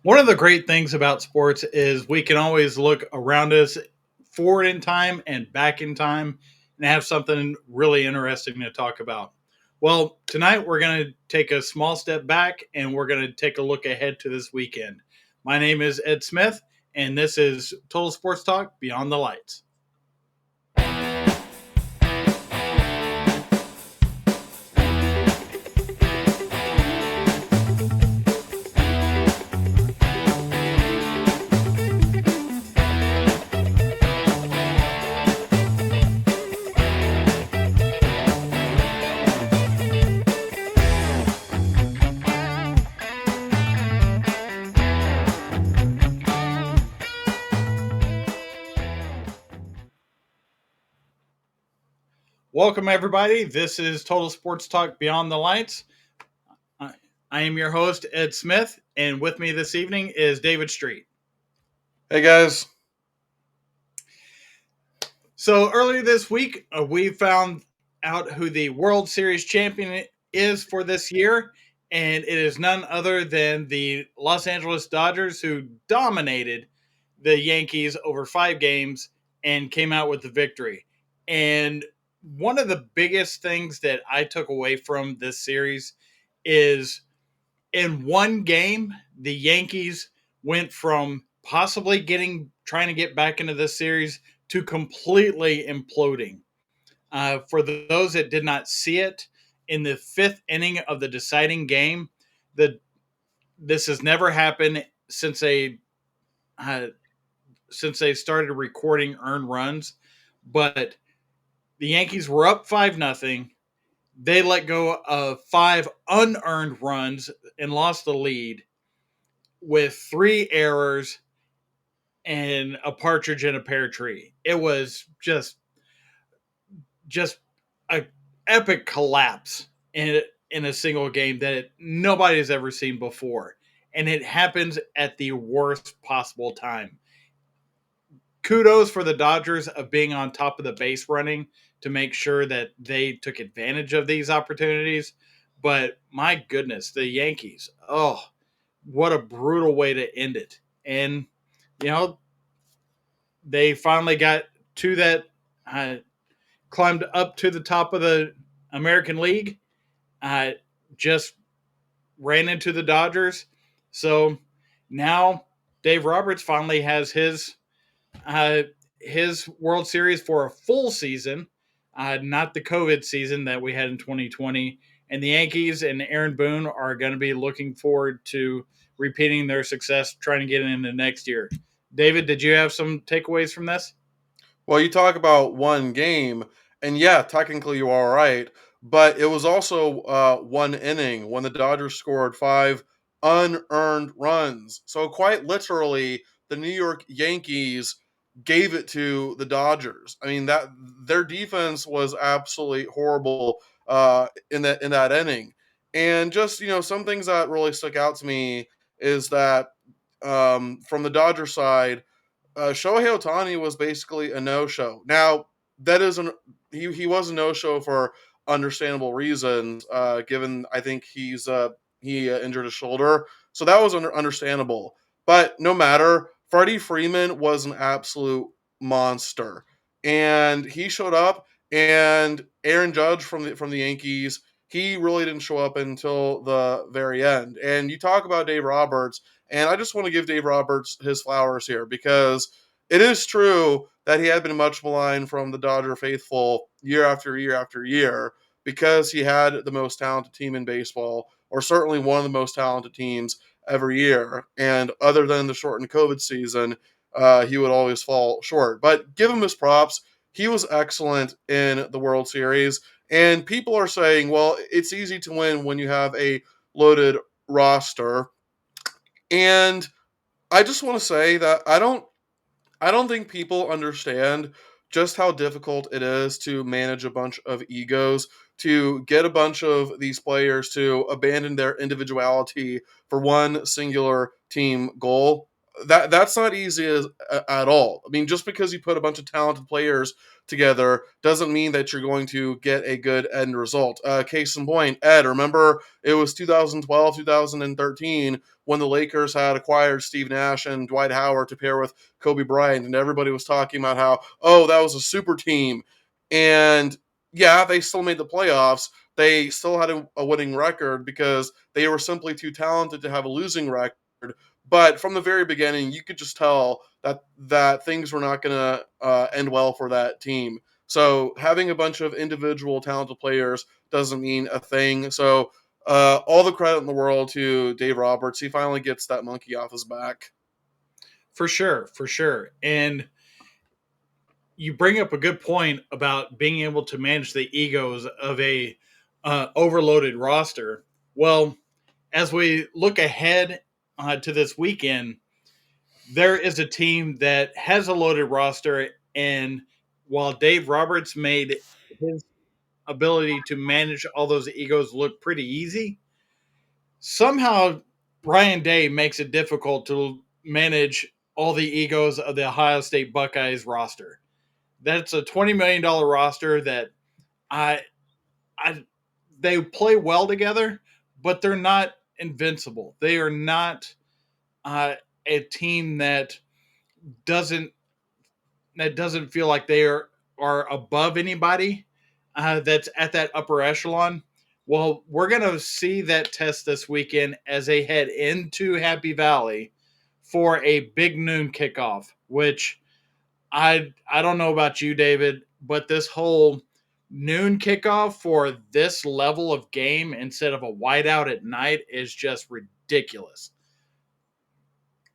One of the great things about sports is we can always look around us forward in time and back in time and have something really interesting to talk about. Well, tonight we're going to take a small step back and we're going to take a look ahead to this weekend. My name is Ed Smith, and this is Total Sports Talk Beyond the Lights. Welcome, everybody. This is Total Sports Talk Beyond the Lights. I I am your host, Ed Smith, and with me this evening is David Street. Hey guys. So earlier this week, we found out who the World Series champion is for this year, and it is none other than the Los Angeles Dodgers, who dominated the Yankees over 5 games and came out with the victory. And one of the biggest things that I took away from this series is in one game, the Yankees went from possibly getting trying to get back into this series to completely imploding. For those that did not see it, in the fifth inning of the deciding game, the this has never happened uh, since they started recording earned runs. But the Yankees were up 5-0. They let go of 5 unearned runs and lost the lead with 3 errors and a partridge in a pear tree. It was just a epic collapse in a single game that nobody has ever seen before, and it happens at the worst possible time. Kudos for the Dodgers of being on top of the base running to make sure that they took advantage of these opportunities. But my goodness, the Yankees, oh, what a brutal way to end it. And, you know, they finally got to that, uh, climbed up to the top of the American League, uh, just ran into the Dodgers. So now Dave Roberts finally has uh, his World Series for a full season, not the COVID season that we had in 2020. And the Yankees and Aaron Boone are going to be looking forward to repeating their success, trying to get into next year. David, did you have some takeaways from this? Well, you talk about one game, and yeah, technically you are right, but it was also one inning when the Dodgers scored 5 unearned runs. So quite literally, the New York Yankees gave it to the Dodgers. I mean that their defense was absolutely horrible in that inning, and just some things that really stuck out to me is that from the Dodger side. Shohei Ohtani was basically a no-show. Now that isn't he was a no-show for understandable reasons. Given I think he injured his shoulder, so that was understandable. But no matter, Freddie Freeman was an absolute monster, and he showed up. And Aaron Judge from the Yankees, he really didn't show up until the very end. And you talk about Dave Roberts, and I just want to give Dave Roberts his flowers here because it is true that he had been much maligned from the Dodger faithful year after year after year because he had the most talented team in baseball, or certainly one of the most talented teams every year. And other than the shortened COVID season, he would always fall short. But give him his props. He was excellent in the World Series. And people are saying, well, it's easy to win when you have a loaded roster. And I just want to say that I don't think people understand just how difficult it is to manage a bunch of egos, to get a bunch of these players to abandon their individuality for one singular team goal. that's not easy at all. I mean, just because you put a bunch of talented players together doesn't mean that you're going to get a good end result. Case in point, Ed, remember it was 2012, 2013 when the Lakers had acquired Steve Nash and Dwight Howard to pair with Kobe Bryant, and everybody was talking about how, oh, that was a super team. And yeah, they still made the playoffs. They still had a winning record because they were simply too talented to have a losing record. But from the very beginning, you could just tell that things were not going to end well for that team. So having a bunch of individual talented players doesn't mean a thing. So all the credit in the world to Dave Roberts. He finally gets that monkey off his back. For sure, for sure. And you bring up a good point about being able to manage the egos of a overloaded roster. Well, as we look ahead to this weekend, there is a team that has a loaded roster, and while Dave Roberts made his ability to manage all those egos look pretty easy, somehow Ryan Day makes it difficult to manage all the egos of the Ohio State Buckeyes roster. That's a $20 million roster that I I they play well together, but they're not invincible. They are not uh, a team doesn't that doesn't feel like they are above anybody that's at that upper echelon. Well, we're gonna see that test this weekend as they head into Happy Valley for a big noon kickoff. Which I don't know about you, David, but this whole noon kickoff for this level of game instead of a whiteout at night is just ridiculous.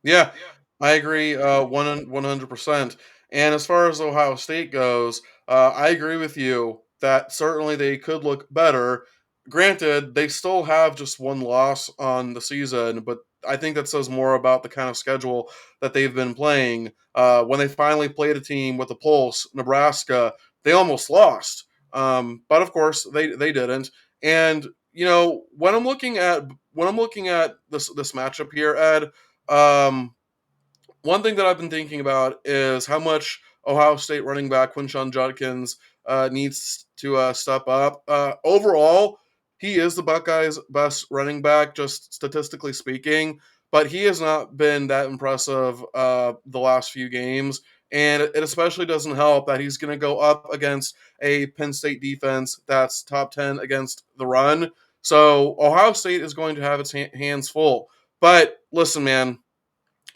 Yeah, I agree 100%. And as far as Ohio State goes, I agree with you that certainly they could look better. Granted, they still have just one loss on the season, but I think that says more about the kind of schedule that they've been playing. When they finally played a team with a pulse, Nebraska, they almost lost. But of course, they didn't. And when I'm looking at this matchup here, Ed, um, one thing that I've been thinking about is how much Ohio State running back Quinshon Judkins needs to step up. Overall, he is the Buckeyes' best running back, just statistically speaking, but he has not been that impressive the last few games. And it especially doesn't help that he's going to go up against a Penn State defense that's top 10 against the run. So Ohio State is going to have its hands full. But listen, man,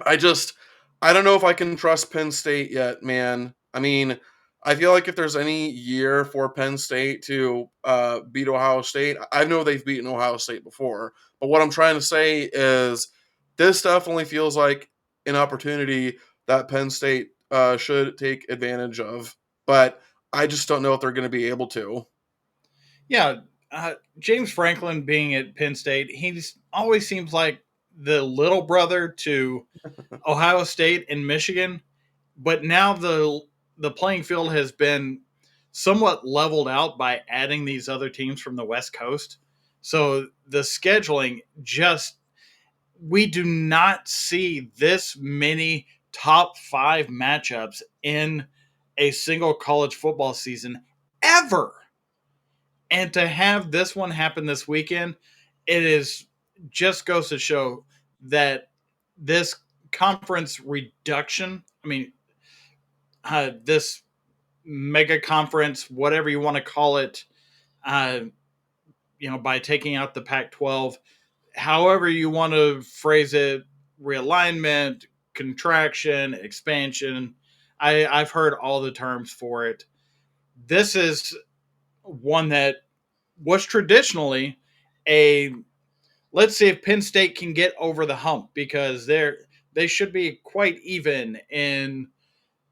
I just I don't know if I can trust Penn State yet, man. I mean, I feel like if there's any year for Penn State to beat Ohio State, I know they've beaten Ohio State before, but what I'm trying to say is this definitely feels like an opportunity that Penn State should take advantage of, but I just don't know if they're going to be able to. Yeah, James Franklin being at Penn State, he's always seems like the little brother to Ohio State and Michigan, but now the playing field has been somewhat leveled out by adding these other teams from the West Coast. So the scheduling just we do not see this many top 5 matchups in a single college football season ever. And to have this one happen this weekend, it is just goes to show that this conference reduction, I mean, this mega conference, whatever you want to call it, uh, by taking out the Pac 12, however you want to phrase it, realignment, contraction, expansion. I've heard all the terms for it. This is one that was traditionally a let's see if Penn State can get over the hump because they should be quite even in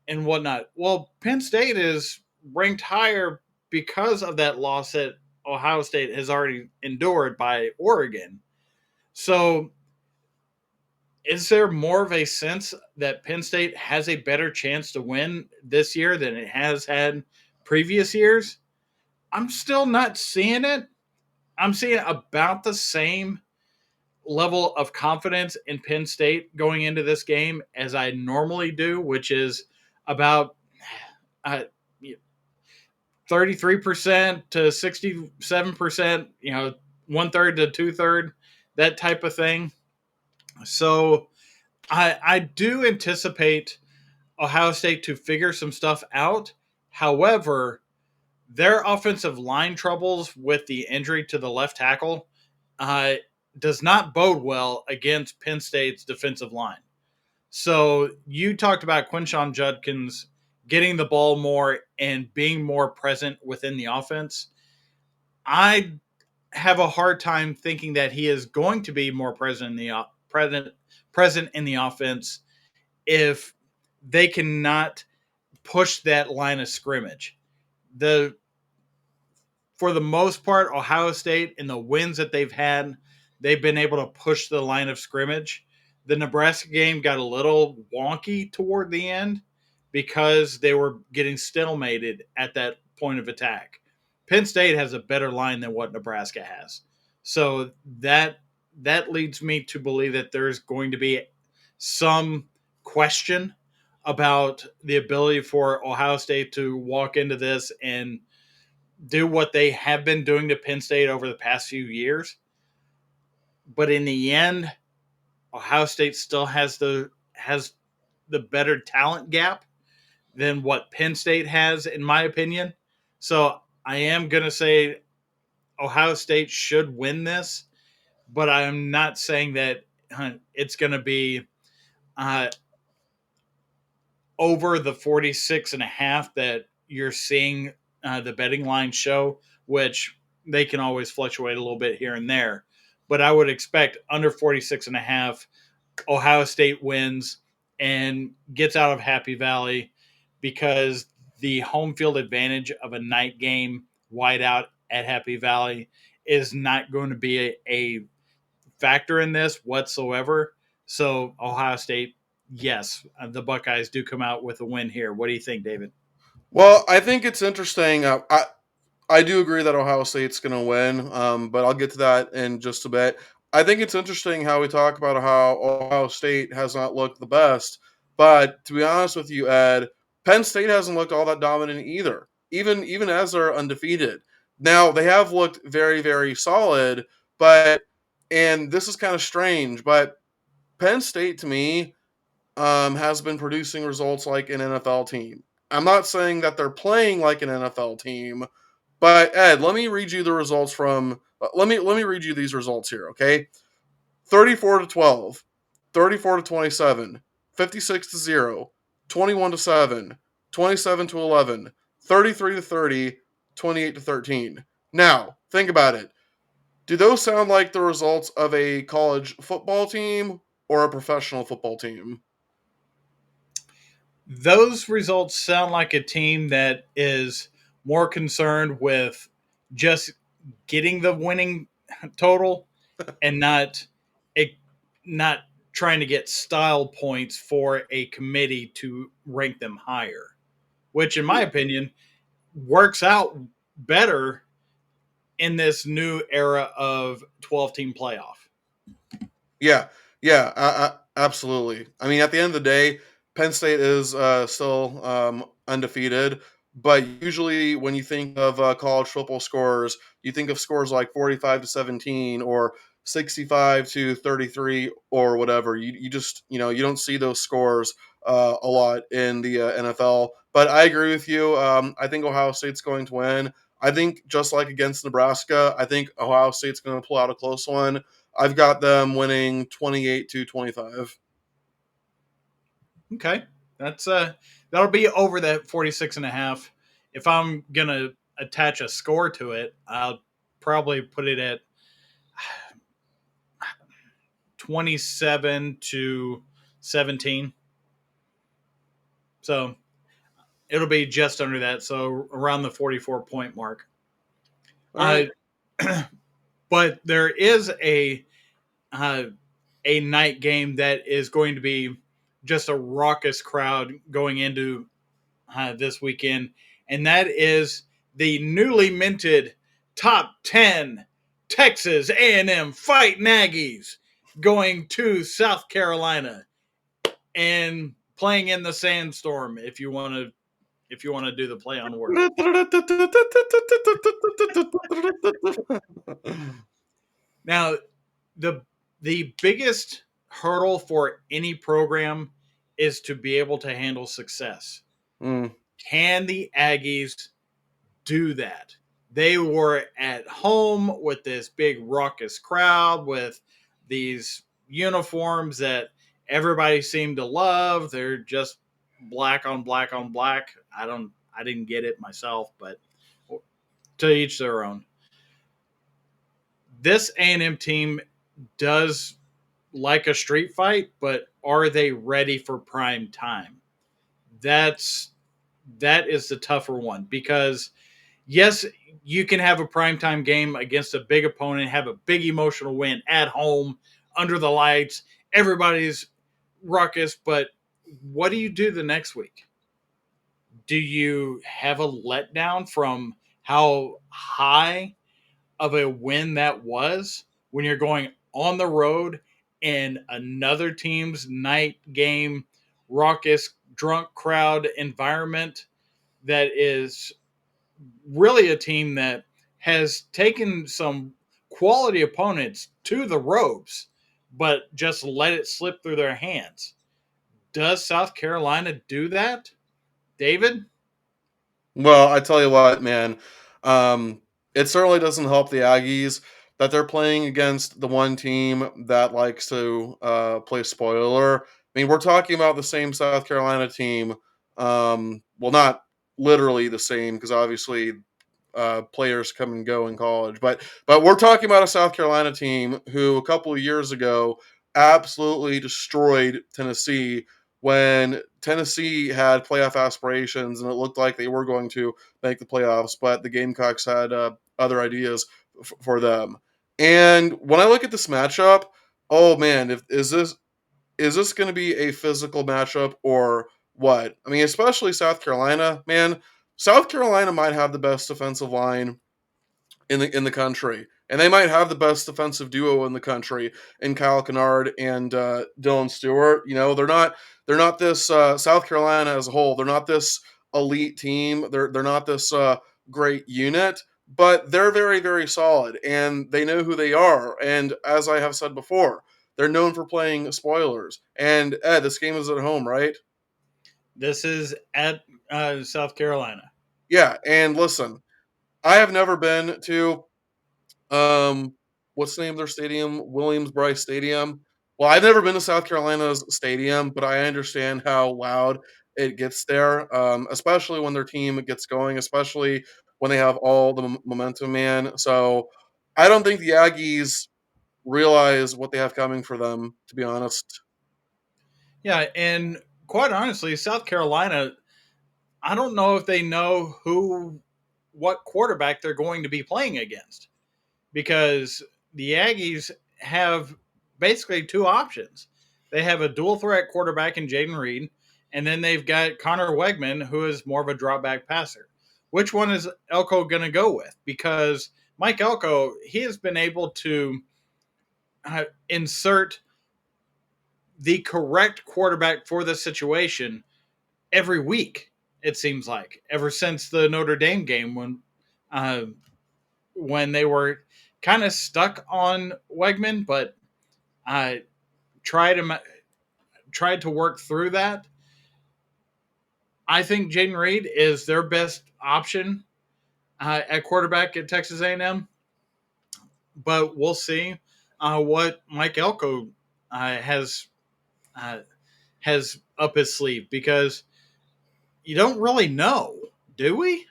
and whatnot. Well, Penn State is ranked higher because of that loss that Ohio State has already endured by Oregon. So, is there more of a sense that Penn State has a better chance to win this year than it has had previous years? I'm still not seeing it. I'm seeing about the same level of confidence in Penn State going into this game as I normally do, which is about uh, 33% to 67%, 1/3 to 2/3, that type of thing. So I do anticipate Ohio State to figure some stuff out. However, their offensive line troubles with the injury to the left tackle uh, does not bode well against Penn State's defensive line. So you talked about Quinshon Judkins getting the ball more and being more present within the offense. I have a hard time thinking that he is going to be more present in the offense if they cannot push that line of scrimmage. The For the most part, Ohio State in the wins that they've had, they've been able to push the line of scrimmage. The Nebraska game got a little wonky toward the end because they were getting stalemated at that point of attack. Penn State has a better line than what Nebraska has. So that leads me to believe that there's going to be some question about the ability for Ohio State to walk into this and do what they have been doing to Penn State over the past few years. But in the end, Ohio State still has the better talent gap than what Penn State has, in my opinion. So I am gonna say Ohio State should win this, but I'm not saying that it's gonna be uh, over the 46.5 that you're seeing the betting line show, which they can always fluctuate a little bit here and there. But I would expect under 46.5, Ohio State wins and gets out of Happy Valley because the home field advantage of a night game whiteout at Happy Valley is not going to be a factor in this whatsoever. So Ohio State, yes, the Buckeyes do come out with a win here. What do you think, David? Well, I think it's interesting. I do agree that Ohio State's going to win, but I'll get to that in just a bit. I think it's interesting how we talk about how Ohio State has not looked the best, but to be honest with you, Ed, Penn State hasn't looked all that dominant either. Even as they're undefeated, now they have looked very very solid, but and this is kind of strange, but Penn State to me has been producing results like an NFL team. I'm not saying that they're playing like an NFL team, but Ed, let me read you the results from. Let me read you these results here, okay? 34 to 12, 34 to 27, 56 to 0, 21 to 7, 27 to 11, 33 to 30, 28 to 13. Now, think about it. Do those sound like the results of a college football team or a professional football team? Those results sound like a team that is more concerned with just getting the winning total and a, not trying to get style points for a committee to rank them higher, which in my opinion works out better in this new era of 12 team playoff. Yeah, yeah, absolutely. I mean, at the end of the day, Penn State is still undefeated, but usually when you think of college football scores, you think of scores like 45 to 17 or 65 to 33 or whatever. You just, you don't see those scores a lot in the NFL. But I agree with you. I think Ohio State's going to win. I think just like against Nebraska, I think Ohio State's going to pull out a close one. I've got them winning 28 to 25. Okay. That's that'll be over that 46.5. If I'm going to attach a score to it, I'll probably put it at 27 to 17. So it'll be just under that. So around the 44-point mark. All Uh, right. but there is uh, a night game that is going to be just a raucous crowd going into this weekend, and that is the newly minted top 10 Texas A&M Fighting Aggies going to South Carolina and playing in the sandstorm. If you want to do the play on words. Now, the the biggest hurdle for any program is to be able to handle success. Mm. Can the Aggies do that? They were at home with this big raucous crowd with these uniforms that everybody seemed to love. They're just black on black on black. I didn't get it myself, but to each their own. This A&M team does like a street fight, but are they ready for prime time? That's that is the tougher one because yes, you can have a primetime game against a big opponent, have a big emotional win at home, under the lights, everybody's ruckus, but what do you do the next week? Do you have a letdown from how high of a win that was when you're going on the road in another team's night game, raucous, drunk crowd environment that is really a team that has taken some quality opponents to the ropes, but just let it slip through their hands. Does South Carolina do that, David? Well, I tell you what, man, um, it certainly doesn't help the Aggies that they're playing against the one team that likes to play spoiler. I mean, we're talking about the same South Carolina team. Well, not literally the same, because obviously players come and go in college. But we're talking about a South Carolina team who a couple of years ago absolutely destroyed Tennessee when Tennessee had playoff aspirations and it looked like they were going to make the playoffs, but the Gamecocks had other ideas for them. And when I look at this matchup, oh man, is this going to be a physical matchup or what? I mean, especially South Carolina, man. South Carolina might have the best defensive line in the country, and they might have the best defensive duo in the country in Kyle Kennard and Dylan Stewart. You know, they're not this South Carolina as a whole. They're not this elite team. They're not this great unit. But they're very, very solid, and they know who they are. And as I have said before, they're known for playing spoilers. And Ed, this game is at home, right? This is at South Carolina. Yeah. And listen, I have never been to um, what's the name of their stadium? Williams Bryce Stadium. Well, I've never been to South Carolina's stadium, but I understand how loud it gets there, especially when their team gets going, especially when they have all the momentum, man. So I don't think the Aggies realize what they have coming for them, to be honest. Yeah, and quite honestly, South Carolina, I don't know if they know what quarterback they're going to be playing against because the Aggies have basically two options. They have a dual threat quarterback in Jaden Reed, and then they've got Connor Wegman, who is more of a drop back passer. Which one is Elko going to go with? Because Mike Elko, he has been able to insert the correct quarterback for the situation every week. It seems like ever since the Notre Dame game uh, when they were kind of stuck on Wegman, but I tried to tried to work through that. I think Jaden Reed is their best option at quarterback at Texas A&M, but we'll see what Mike Elko has uh, has up his sleeve because you don't really know, do we?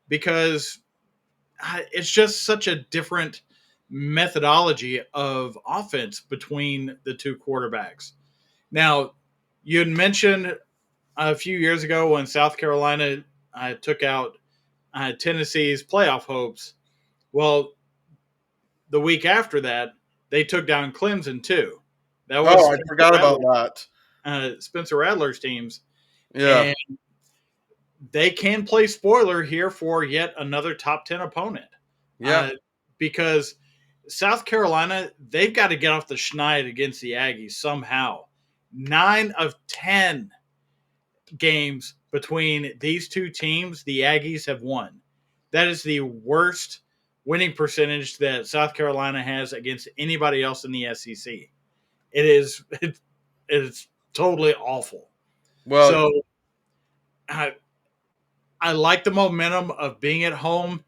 Because it's just such a different methodology of offense between the two quarterbacks. Now, you had mentioned a few years ago when South Carolina took out Tennessee's playoff hopes. Well, the week after that, they took down Clemson too. That was Oh, I forgot about that. Spencer Rattler's teams, Yeah. and they can play spoiler here for yet another top 10 opponent Yeah. uh, because South Carolina, they've got to get off the schneid against the Aggies somehow. 9 of 10 games between these two teams, the Aggies have won. That is the worst winning percentage that South Carolina has against anybody else in the SEC. It is it's totally awful. Well, So I I like the momentum of being at home.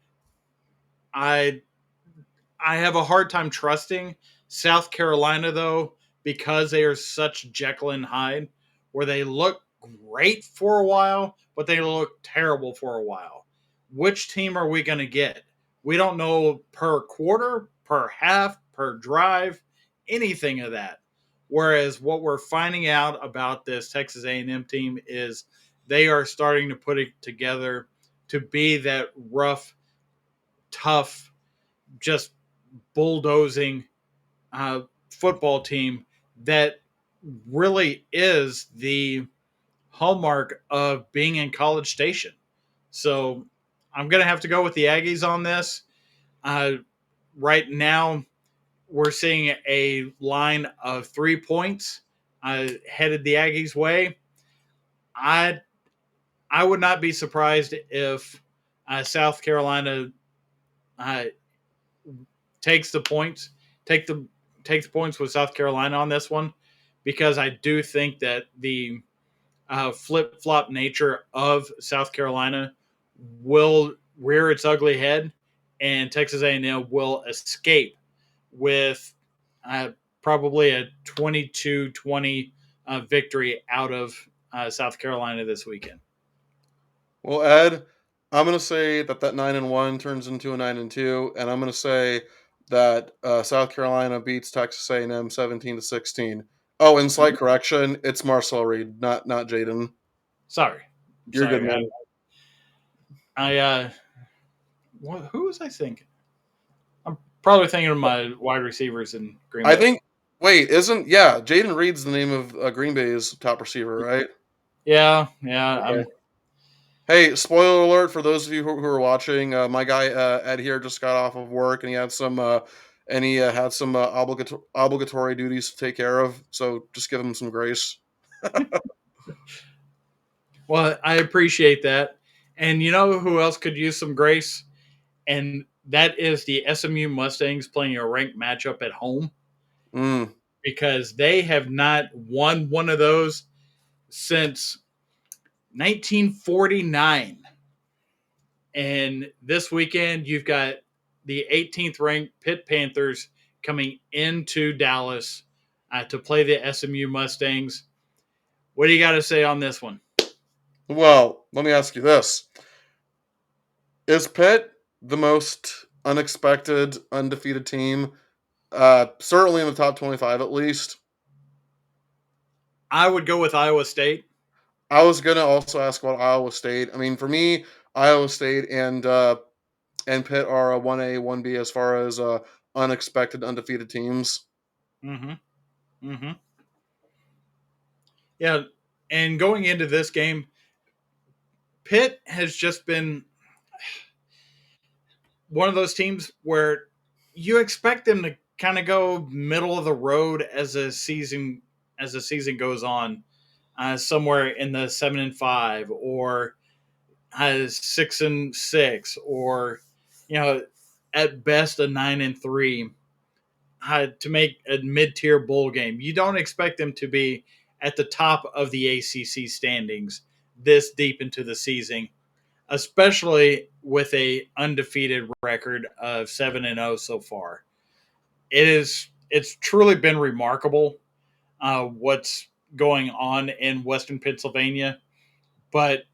I I have a hard time trusting South Carolina though because they are such Jekyll and Hyde, where they look great for a while, but they look terrible for a while. Which team are we going to get? We don't know per quarter, per half, per drive, anything of that. Whereas what we're finding out about this Texas A&M team is they are starting to put it together to be that rough, tough, just bulldozing football team that really is the hallmark of being in College Station. So I'm going to have to go with the Aggies on this. Uh, right now, we're seeing a line of 3 points headed the Aggies' way. I I would not be surprised if South Carolina uh, takes the points, take the take the points with South Carolina on this one, because I do think that the flip flop nature of South Carolina will rear its ugly head, and Texas A&M will escape with uh, probably a 22-20 victory out of South Carolina this weekend. well, Ed, I'm gonna say that 9-1 turns into a 9-2, and I'm gonna say that South Carolina beats Texas A&M 17-16. Oh, and slight correction, it's Marcel Reed, not Jaden. Sorry, You're good, sorry. man. I who was I thinking? I'm probably thinking of my wide receivers in Green I Bay. think. Wait, isn't yeah? Jaden Reed's the name of Green Bay's top receiver, right? Yeah, yeah. Okay. Hey, spoiler alert for those of you who are watching. My guy Ed here just got off of work, and he had some had some obligatory duties to take care of. So just give him some grace. Well, I appreciate that. And you know who else could use some grace? And that is the SMU Mustangs playing a ranked matchup at home, Mm. because they have not won one of those since 1949. And this weekend, you've got the 18th ranked Pitt Panthers coming into Dallas to play the SMU Mustangs. What do you got to say on this one? Well, let me ask you this: Is Pitt the most unexpected, undefeated team? Certainly in the top 25, at least. I would go with Iowa State. I was gonna also ask about Iowa State. I mean, for me, Iowa State and Pitt are a 1A, 1B as far as unexpected undefeated teams. Mm-hmm. Mm-hmm. Yeah. And going into this game, Pitt has just been one of those teams where you expect them to kind of go middle of the road as the season goes on, somewhere in the 7-5 or 6-6, or at best a 9-3, to make a mid-tier bowl game. You don't expect them to be at the top of the ACC standings this deep into the season, especially with a undefeated record of 7-0 so far. It's truly been remarkable what's going on in Western Pennsylvania, but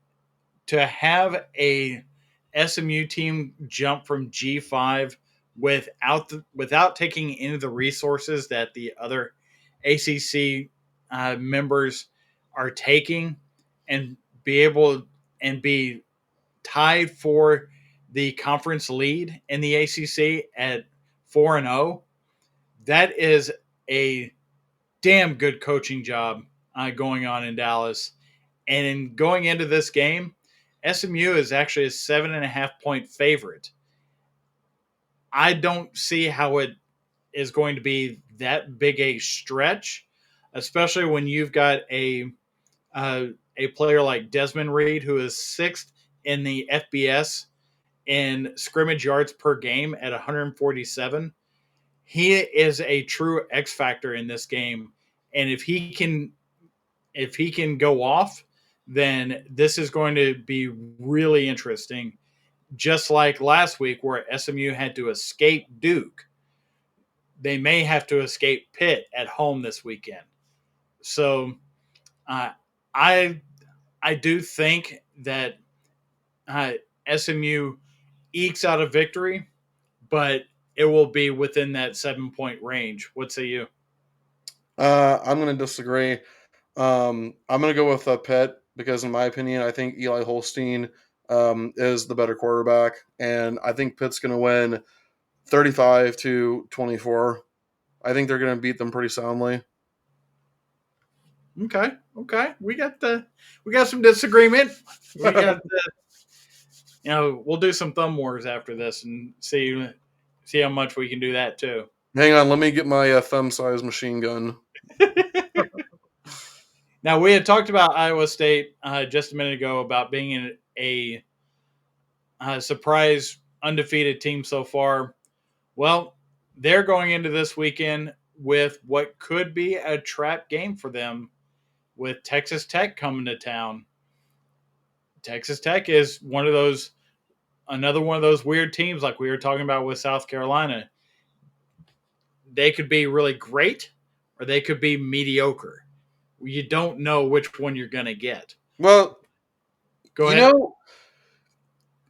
to have a SMU team jump from G5 without taking any of the resources that the other ACC members are taking, and be able and be tied for the conference lead in the ACC at 4-0. That is a damn good coaching job going on in Dallas. And in going into this game, SMU is actually a 7.5 point favorite. I don't see how it is going to be that big a stretch, especially when you've got a player like Desmond Reed, who is sixth in the FBS in scrimmage yards per game at 147. He is a true X factor in this game, and if he can go off, then this is going to be really interesting. Just like last week, where SMU had to escape Duke, they may have to escape Pitt at home this weekend. So, uh, I I do think that uh, SMU ekes out a victory, but it will be within that 7 point range. What say you? I'm going to disagree. I'm going to go with Pitt because, in my opinion, I think Eli Holstein is the better quarterback, and I think Pitt's going to win 35-24. I think they're going to beat them pretty soundly. Okay, okay, we got some disagreement. We got we'll do some thumb wars after this and see how much we can do that too. Hang on, let me get my thumb size machine gun. Now we had talked about Iowa State just a minute ago about being in a surprise undefeated team so far. Well, they're going into this weekend with what could be a trap game for them with Texas Tech coming to town. Texas Tech is another one of those weird teams like we were talking about with South Carolina. They could be really great or they could be mediocre. You don't know which one you're going to get. Well, Go you ahead. know,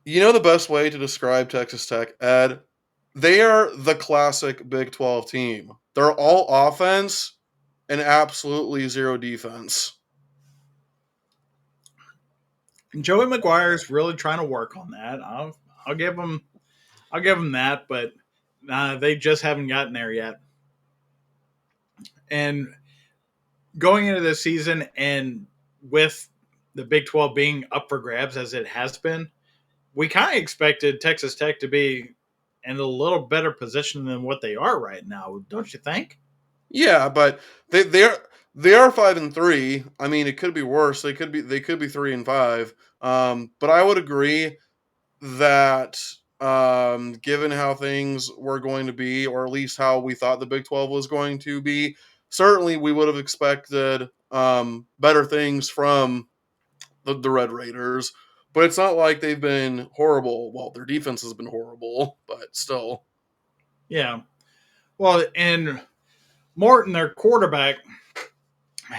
you know the best way to describe Texas Tech, Ed? They are the classic Big 12 team. They're all offense and absolutely zero defense. Joey McGuire is really trying to work on that. I'll give him that, but they just haven't gotten there yet. And going into this season, and with the Big 12 being up for grabs as it has been, we kind of expected Texas Tech to be in a little better position than what they are right now, don't you think? Yeah, but they are 5-3. I mean, it could be worse. They could be 3-5. But I would agree that given how things were going to be, or at least how we thought the Big 12 was going to be, certainly we would have expected better things from the Red Raiders. But it's not like they've been horrible. Well, their defense has been horrible, but still. Yeah. Well, and Morton, their quarterback,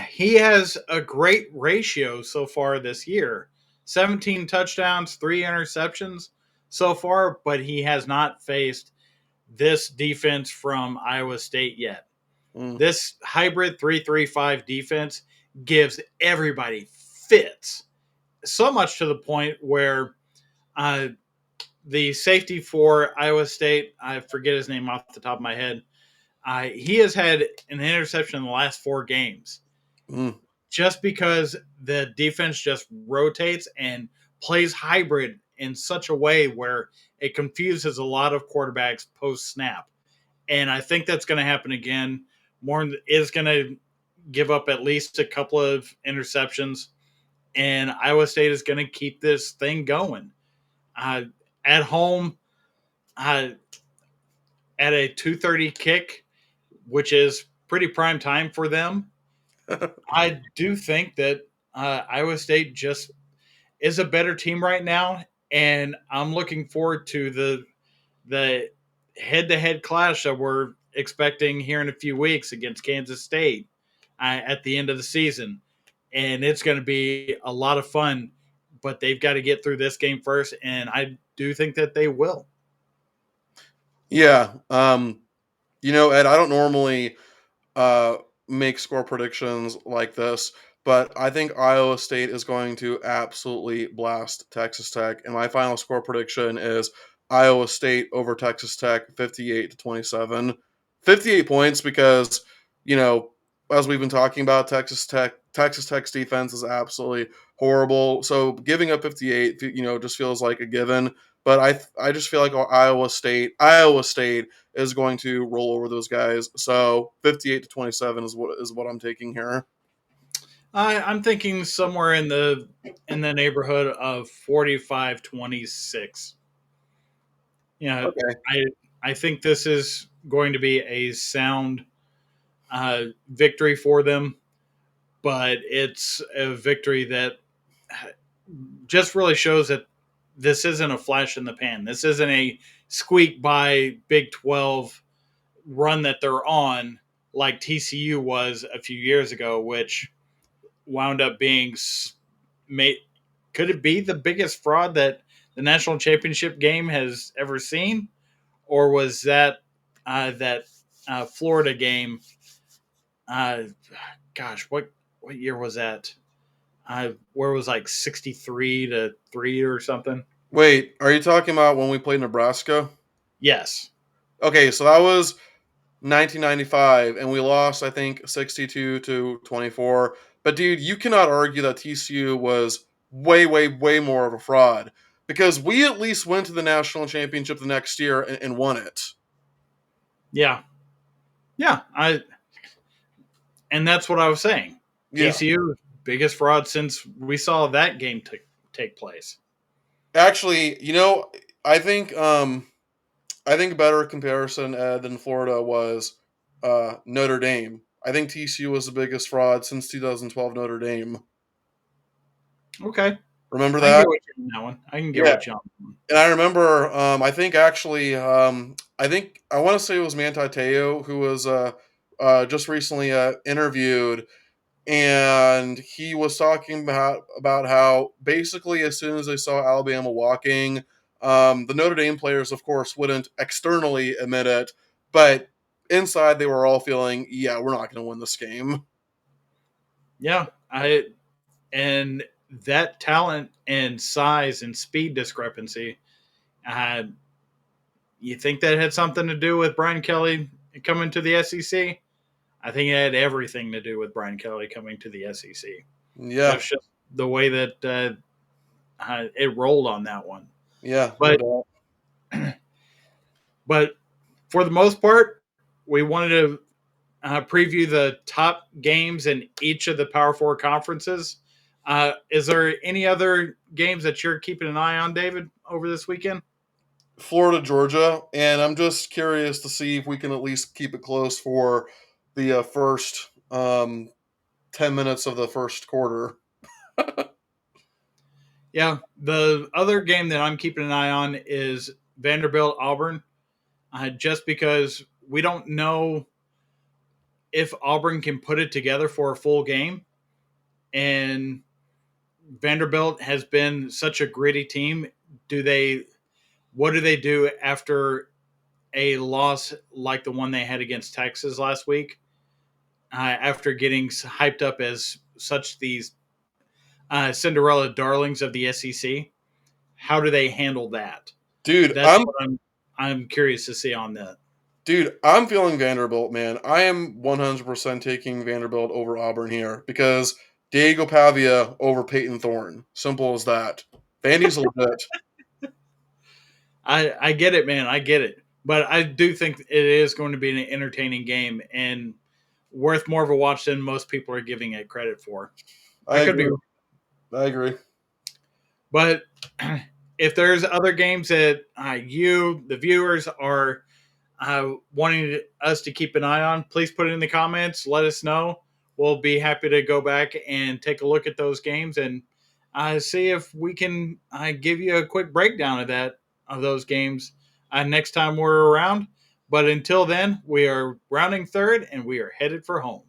he has a great ratio so far this year. 17 touchdowns, 3 interceptions so far, but he has not faced this defense from Iowa State yet. Mm. This hybrid 3-3-5 defense gives everybody fits. So much to the point where uh, the safety for Iowa State, I forget his name off the top of my head, he has had an interception in the last 4 games Mm. just because the defense just rotates and plays hybrid in such a way where it confuses a lot of quarterbacks post snap. And I think that's going to happen again. Morton is going to give up at least a couple of interceptions, and Iowa State is going to keep this thing going. Uh, at home, uh, at a 2:30 kick, which is pretty prime time for them, I do think that Iowa State just is a better team right now, and I'm looking forward to the head-to-head clash that we're expecting here in a few weeks against Kansas State at the end of the season, and it's going to be a lot of fun. But they've got to get through this game first, and I do think that they will. Yeah. Ed, I don't normally uh, make score predictions like this, but I think Iowa State is going to absolutely blast Texas Tech. And my final score prediction is Iowa State over Texas Tech 58-27. 58 points because, you know, as we've been talking about, Texas Tech's defense is absolutely horrible. So giving up 58, just feels like a given. But I just feel like Iowa State is going to roll over those guys. So 58-27 is what I'm taking here. I'm thinking somewhere in the neighborhood of 45-26. You know, Okay. I I think this is going to be a sound victory for them, but it's a victory that just really shows that this isn't a flash in the pan. This isn't a squeak by Big 12 run that they're on like TCU was a few years ago, which wound up being made. Could it be the biggest fraud that the national championship game has ever seen, or was that Florida game? Uh, gosh, what year was that? Where it was like 63-3 or something. Wait, are you talking about when we played Nebraska? Yes. Okay, so that was 1995, and we lost, I think, 62-24. But dude, you cannot argue that TCU was way, way, way more of a fraud because we at least went to the national championship the next year and won it. Yeah. Yeah. And that's what I was saying. Yeah, TCU biggest fraud since we saw that game take place. actually, I think I think a better comparison than Florida was Notre Dame. I think TCU was the biggest fraud since 2012 Notre Dame. Okay. Remember I can get that? with you on that one. I can get Yeah. with you on that one. And I remember, I think actually, I want to say it was Manti Te'o who was just recently interviewed, and he was talking about how basically as soon as they saw Alabama walking, the Notre Dame players, of course, wouldn't externally admit it, but inside they were all feeling, yeah, we're not going to win this game. Yeah. And that talent and size and speed discrepancy, uh, you think that had something to do with Brian Kelly coming to the SEC? I think it had everything to do with Brian Kelly coming to the SEC. Yeah, That's just the way that it rolled on that one. yeah, no But doubt. but for the most part, we wanted to preview the top games in each of the Power Four conferences. Is there any other games that you're keeping an eye on, David, over this weekend? Florida, Georgia, and I'm just curious to see if we can at least keep it close for the first 10 minutes of the first quarter. Yeah, the other game that I'm keeping an eye on is Vanderbilt Auburn, just because we don't know if Auburn can put it together for a full game, and Vanderbilt has been such a gritty team. Do they? What do they do after a loss like the one they had against Texas last week? After getting hyped up as such these Cinderella darlings of the SEC, how do they handle that? Dude, That's I'm what I'm curious to see on that. dude, I'm feeling Vanderbilt, man. I am 100% taking Vanderbilt over Auburn here because Diego Pavia over Peyton Thorne. Simple as that. Vandy's legit. I get it, man. I get it, but I do think it is going to be an entertaining game and worth more of a watch than most people are giving it credit for. I I could be agree. wrong. I agree. But if there's other games that you, the viewers, are wanting us to keep an eye on, please put it in the comments. Let us know. We'll be happy to go back and take a look at those games and see if we can give you a quick breakdown of those games next time we're around. But until then, we are rounding third and we are headed for home.